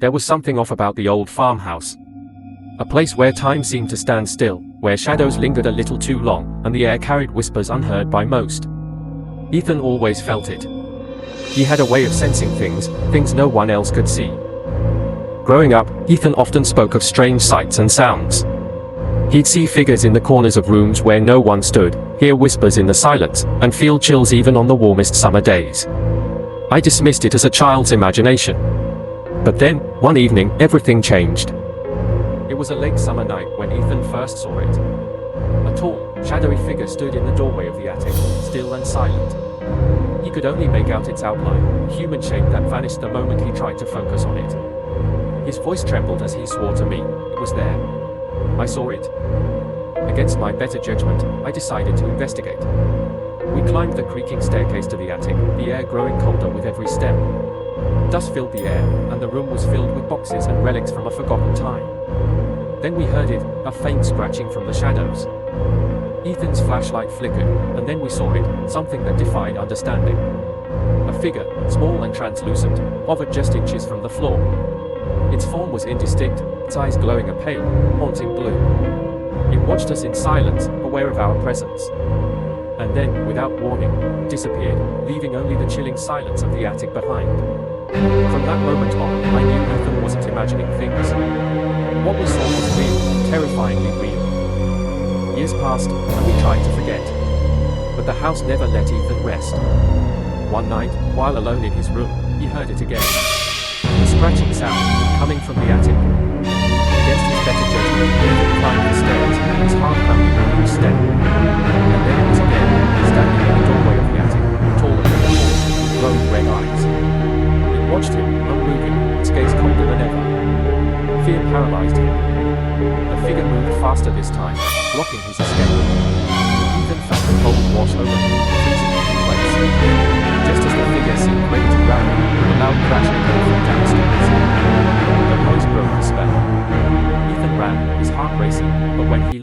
there was something off about the old farmhouse. A place where time seemed to stand still, where shadows lingered a little too long, and the air carried whispers unheard by most. Ethan always felt it. He had a way of sensing things no one else could see. Growing up, Ethan often spoke of strange sights and sounds. He'd see figures in the corners of rooms where no one stood, hear whispers in the silence, and feel chills even on the warmest summer days. I dismissed it as a child's imagination. But then, one evening, everything changed. It was a late summer night when Ethan first saw it. A tall, shadowy figure stood in the doorway of the attic, still and silent. He could only make out its outline, human shape that vanished the moment he tried to focus on it. His voice trembled as he swore to me, it was there. I saw it. Against my better judgment, I decided to investigate. We climbed the creaking staircase to the attic, the air growing colder with every step. Dust filled the air, and the room was filled with boxes and relics from a forgotten time. Then we heard it, a faint scratching from the shadows. Ethan's flashlight flickered, and then we saw it, something that defied understanding. A figure, small and translucent, hovered just inches from the floor. Its form was indistinct, its eyes glowing a pale, haunting blue. It watched us in silence, aware of our presence. And then, without warning, disappeared, leaving only the chilling silence of the attic behind. From that moment on, I knew Ethan wasn't imagining things. What we saw was real, terrifyingly real. Years passed, and we tried to forget. But the house never let Ethan rest. One night, while alone in his room, he heard it again. A scratching sound, coming from the attic. Against his better judgment, Ethan climbed the stairs, his heart pounding with each step. And then it was again, standing in the doorway of the attic, taller than before, with glowing red eyes. It watched him, unmoving, its gaze colder than ever. Fear paralyzed him. The figure moved faster this time, blocking his escape. Ethan felt the cold wash over him,